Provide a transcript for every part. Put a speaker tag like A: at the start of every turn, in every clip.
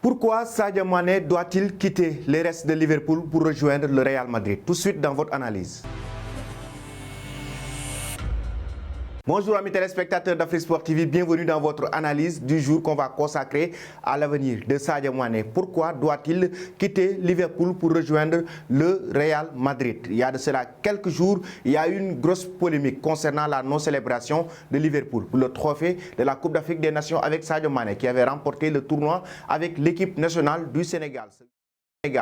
A: Pourquoi Sadio Mané doit-il quitter les restes de Liverpool pour rejoindre le Real Madrid? Tout de suite dans votre analyse. Bonjour amis téléspectateurs d'Afrique Sport TV, bienvenue dans votre analyse du jour qu'on va consacrer à l'avenir de Sadio Mané. Pourquoi doit-il quitter Liverpool pour rejoindre le Real Madrid? Il y a de cela quelques jours, il y a eu une grosse polémique concernant la non-célébration de Liverpool pour le trophée de la Coupe d'Afrique des Nations avec Sadio Mané qui avait remporté le tournoi avec l'équipe nationale du Sénégal.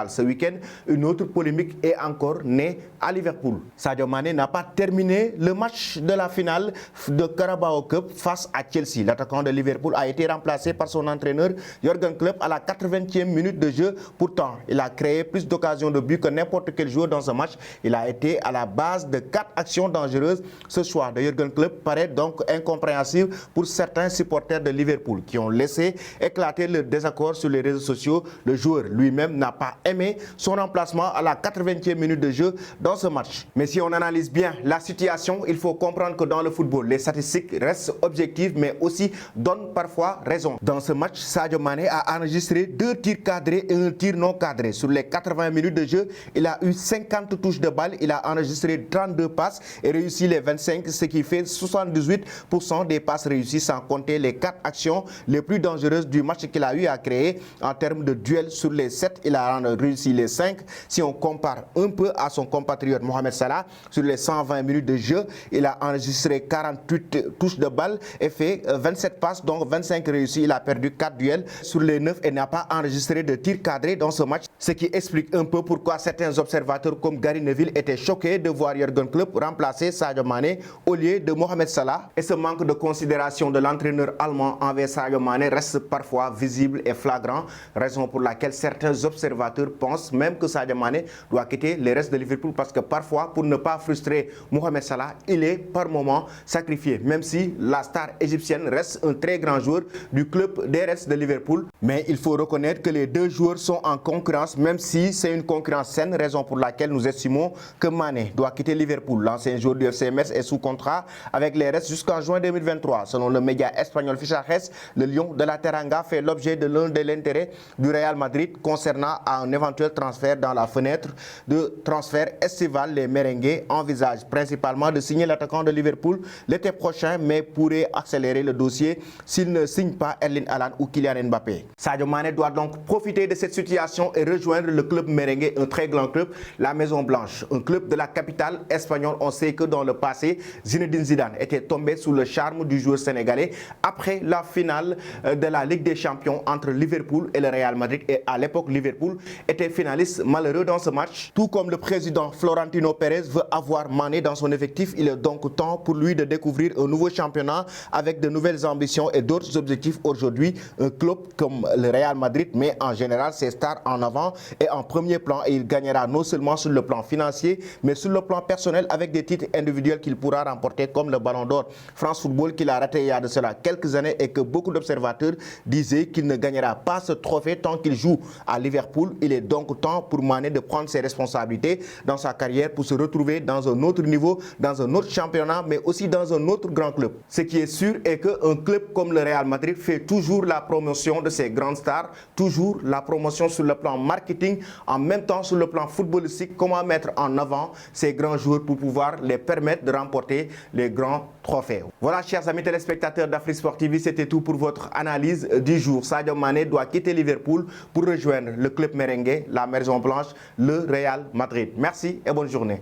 A: Ce week-end, une autre polémique est encore née à Liverpool. Sadio Mané n'a pas terminé le match de la finale de Carabao Cup face à Chelsea. L'attaquant de Liverpool a été remplacé par son entraîneur Jürgen Klopp à la 80e minute de jeu. Pourtant, il a créé plus d'occasions de but que n'importe quel joueur dans ce match. Il a été à la base de 4 actions dangereuses. Ce choix de Jürgen Klopp paraît donc incompréhensible pour certains supporters de Liverpool qui ont laissé éclater leur désaccord sur les réseaux sociaux. Le joueur lui-même n'a pas aimé son remplacement à la 80e minute de jeu dans ce match. Mais si on analyse bien la situation, il faut comprendre que dans le football, les statistiques restent objectives mais aussi donnent parfois raison. Dans ce match, Sadio Mané a enregistré 2 tirs cadrés et un tir non cadré. Sur les 80 minutes de jeu, il a eu 50 touches de balle, il a enregistré 32 passes et réussi les 25, ce qui fait 78% des passes réussies sans compter les 4 actions les plus dangereuses du match qu'il a eu à créer. En termes de duel, sur les 7, il a réussi les 5. Si on compare un peu à son compatriote Mohamed Salah, sur les 120 minutes de jeu, il a enregistré 48 touches de balle et fait 27 passes, donc 25 réussies. Il a perdu 4 duels sur les 9 et n'a pas enregistré de tir cadré dans ce match, ce qui explique un peu pourquoi certains observateurs comme Gary Neville étaient choqués de voir Jürgen Klopp remplacer Sadio Mané au lieu de Mohamed Salah. Et ce manque de considération de l'entraîneur allemand envers Sadio Mané reste parfois visible et flagrant, raison pour laquelle certains observateurs pensent même que Sadio Mané doit quitter les restes de Liverpool parce que parfois, pour ne pas frustrer Mohamed Salah, il est par moment sacrifié, même si la star égyptienne reste un très grand joueur du club des restes de Liverpool. Mais il faut reconnaître que les deux joueurs sont en concurrence, même si c'est une concurrence saine, raison pour laquelle nous estimons que Mané doit quitter Liverpool. L'ancien joueur du FC Metz est sous contrat avec les restes jusqu'en juin 2023. Selon le média espagnol Fichajes, le Lion de la Teranga fait l'objet de l'un des intérêts du Real Madrid concernant un éventuel transfert dans la fenêtre de transfert estivale. Les merengues envisagent principalement de signer l'attaquant de Liverpool l'été prochain, mais pourraient accélérer le dossier s'il ne signe pas Erling Haaland ou Kylian Mbappé. Sadio Mané doit donc profiter de cette situation et rejoindre le club merengue, un très grand club, la Maison Blanche, un club de la capitale espagnole. On sait que dans le passé, Zinedine Zidane était tombé sous le charme du joueur sénégalais après la finale de la Ligue des Champions entre Liverpool et le Real Madrid. Et à l'époque, Liverpool était finaliste malheureux dans ce match. Tout comme le président Florentino Pérez veut avoir Mané dans son effectif, il est donc temps pour lui de découvrir un nouveau championnat avec de nouvelles ambitions et d'autres objectifs. Aujourd'hui, un club comme le Real Madrid met en général ses stars en avant et en premier plan, et il gagnera non seulement sur le plan financier mais sur le plan personnel avec des titres individuels qu'il pourra remporter comme le Ballon d'Or. France Football qu'il a raté il y a de cela quelques années et que beaucoup d'observateurs disaient qu'il ne gagnera pas ce trophée tant qu'il joue à Liverpool. Il est donc temps pour Mané de prendre ses responsabilités dans sa carrière pour se retrouver dans un autre niveau, dans un autre championnat, mais aussi dans un autre grand club. Ce qui est sûr est qu'un club comme le Real Madrid fait toujours la promotion de ses grandes stars, toujours la promotion sur le plan marketing, en même temps sur le plan footballistique, comment mettre en avant ces grands joueurs pour pouvoir les permettre de remporter les grands trophées. Voilà, chers amis téléspectateurs d'Afrique Sport TV, c'était tout pour votre analyse du jour. Sadio Mané doit quitter Liverpool pour rejoindre le club merengue, la Maison Blanche, le Real Madrid. Merci et bonne journée.